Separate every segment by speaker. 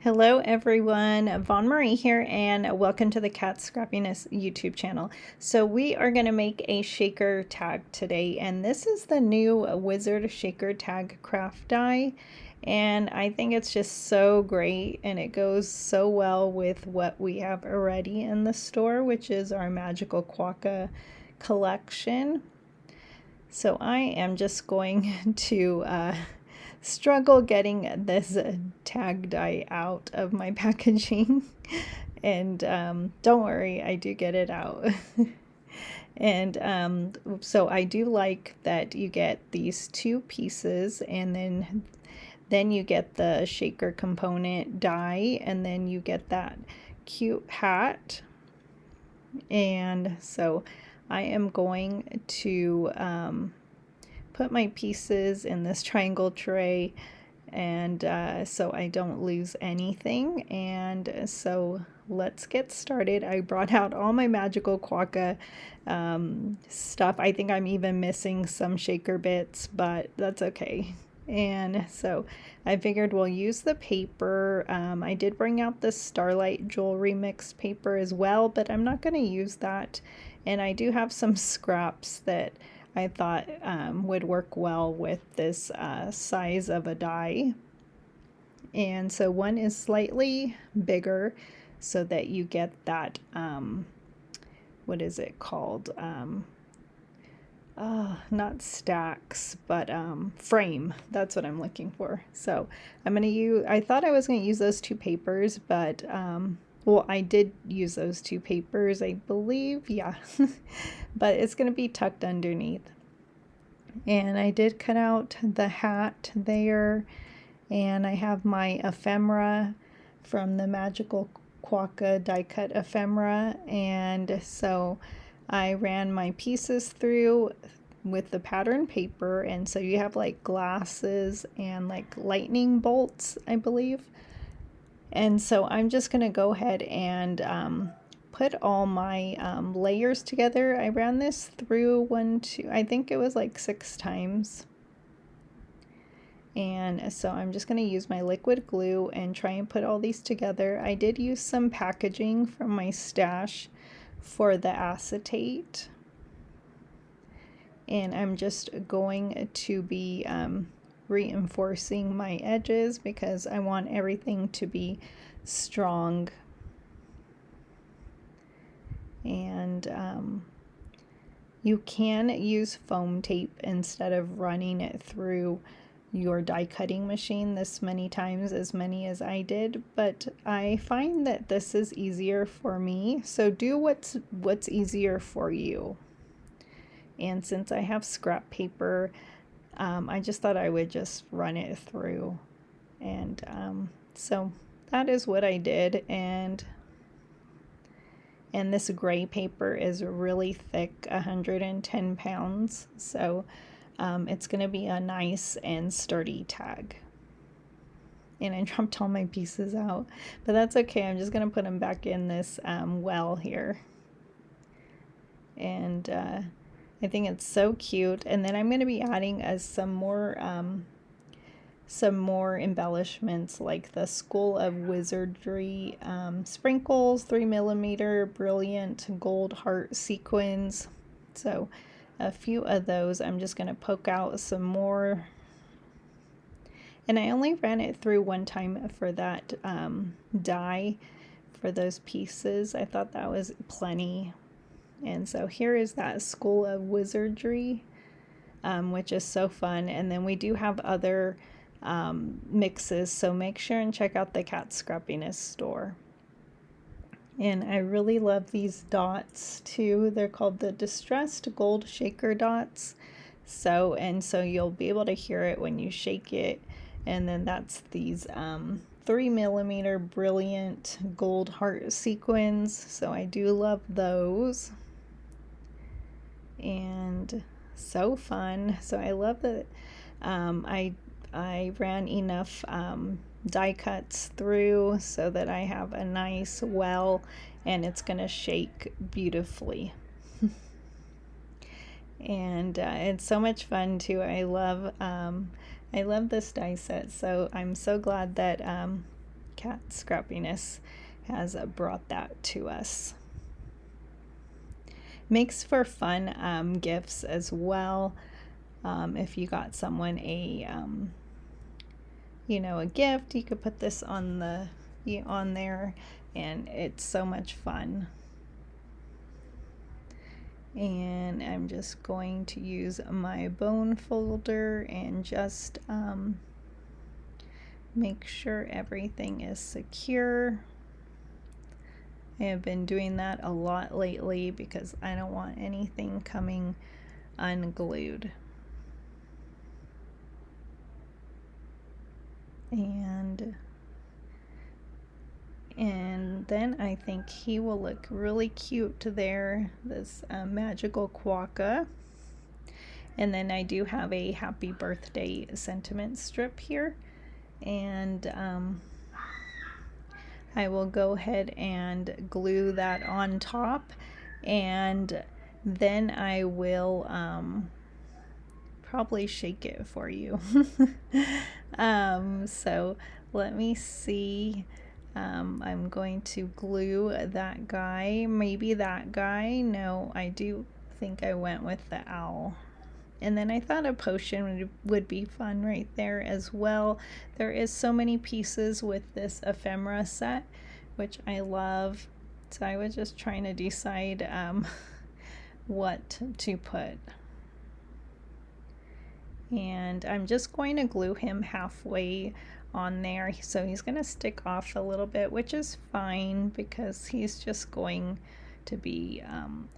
Speaker 1: Hello everyone, Von Marie here and welcome to the Kat Scrappiness YouTube channel. So we are going to make a shaker tag today, and this is the new Wizard Shaker Tag craft die, and I think it's just so great and it goes so well with what we have already in the store, which is our Magical Quokka collection. So I am just going to struggle getting this tag die out of my packaging and don't worry, I do get it out. And so I do like that you get these two pieces, and then you get the shaker component die, and then you get that cute hat. And so I am going to put my pieces in this triangle tray, and so I don't lose anything. And so let's get started. I brought out all my Magical Quokka stuff. I think I'm even missing some shaker bits, but that's okay. And so I figured we'll use the paper. I did bring out the Starlight Jewelry Mix paper as well, but I'm not going to use that. And I do have some scraps that I thought would work well with this size of a die. And so one is slightly bigger so that you get that, what is it called? Not stacks, but frame. That's what I'm looking for. So I'm going to use, I thought I was going to use those two papers, but well, I did use those two papers, I believe, yeah. But it's going to be tucked underneath. And I did cut out the hat there, and I have my ephemera from the Magical Quokka die cut ephemera, and so I ran my pieces through with the pattern paper, and so you have like glasses and like lightning bolts, I believe. And so I'm just going to go ahead and put all my layers together. I ran this through I think it was like 6 times. And so I'm just going to use my liquid glue and try and put all these together. I did use some packaging from my stash for the acetate. And I'm just going to be reinforcing my edges because I want everything to be strong. And you can use foam tape instead of running it through your die cutting machine this many times, as many as I did, but I find that this is easier for me. So do what's easier for you. And since I have scrap paper, I just thought I would just run it through. And so that is what I did. And this gray paper is really thick, 110 pounds. So it's going to be a nice and sturdy tag. And I dropped all my pieces out, but that's okay. I'm just going to put them back in this well here. And I think it's so cute. And then I'm going to be adding some more embellishments, like the School of Wizardry sprinkles, 3mm brilliant gold heart sequins. So a few of those. I'm just going to poke out some more. And I only ran it through one time for that die for those pieces. I thought that was plenty. And so here is that School of Wizardry, which is so fun. And then we do have other mixes, so make sure and check out the Kat Scrappiness store. And I really love these dots too. They're called the Distressed Gold Shaker Dots. So you'll be able to hear it when you shake it. And then that's these 3mm brilliant gold heart sequins. So I do love those. And so fun. So I love that I ran enough die cuts through so that I have a nice well, and it's going to shake beautifully. And it's so much fun too. I love this die set, so I'm so glad that Kat Scrappiness has brought that to us. Makes for fun gifts as well. If you got someone a a gift, you could put this on there, and it's so much fun. And I'm just going to use my bone folder and just make sure everything is secure. I have been doing that a lot lately because I don't want anything coming unglued. And then I think he will look really cute there, this Magical Quokka. And then I do have a happy birthday sentiment strip here, and I will go ahead and glue that on top, and then I will probably shake it for you. So let me see. I'm going to glue that guy, maybe that guy. No, I do think I went with the owl. And then I thought a potion would be fun right there as well. There is so many pieces with this ephemera set, which I love. So I was just trying to decide what to put. And I'm just going to glue him halfway on there, so he's going to stick off a little bit, which is fine because he's just going to be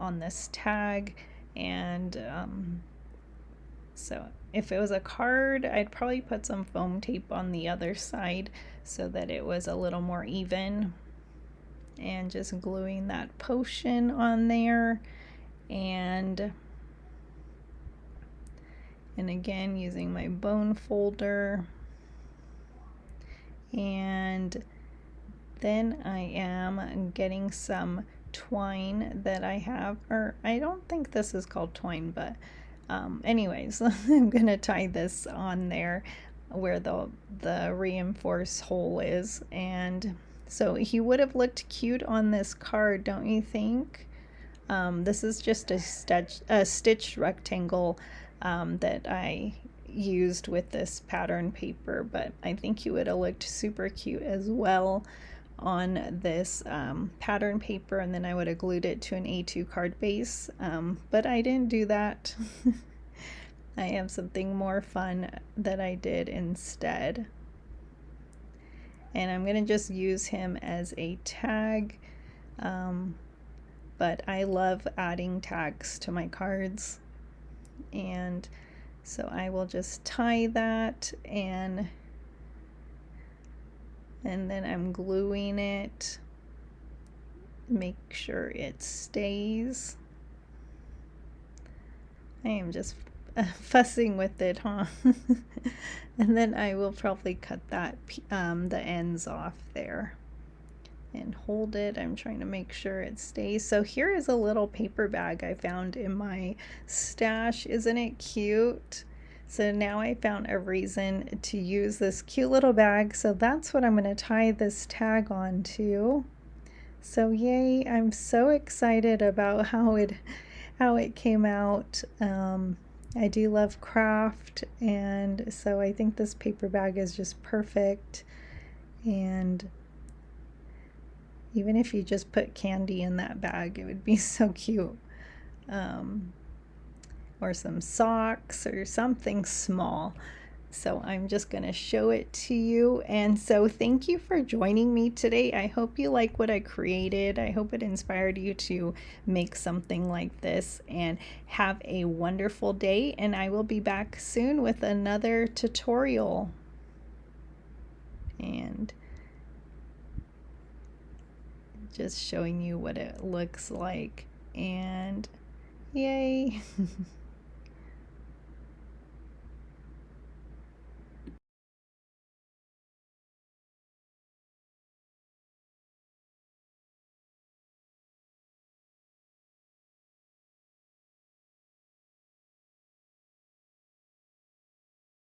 Speaker 1: on this tag. And so if it was a card, I'd probably put some foam tape on the other side so that it was a little more even, and just gluing that potion on there. And again, using my bone folder. And then I am getting some twine that I have, or I don't think this is called twine, but anyways, I'm gonna tie this on there where the reinforced hole is. And so he would have looked cute on this card, don't you think? This is just a stitched rectangle that I used with this pattern paper, but I think he would have looked super cute as well on this pattern paper, and then I would have glued it to an A2 card base, but I didn't do that. I have something more fun that I did instead, and I'm going to just use him as a tag, but I love adding tags to my cards. And so I will just tie that, and then I'm gluing it, make sure it stays. I am just fussing with it, huh? And then I will probably cut that the ends off there and hold it. I'm trying to make sure it stays. So here is a little paper bag I found in my stash. Isn't it cute? So now I found a reason to use this cute little bag. So that's what I'm going to tie this tag on to. So yay, I'm so excited about how it came out. I do love craft, and so I think this paper bag is just perfect. And even if you just put candy in that bag, it would be so cute. Or some socks or something small. So I'm just going to show it to you. And so thank you for joining me today. I hope you like what I created. I hope it inspired you to make something like this, and have a wonderful day. And I will be back soon with another tutorial. And just showing you what it looks like, and yay.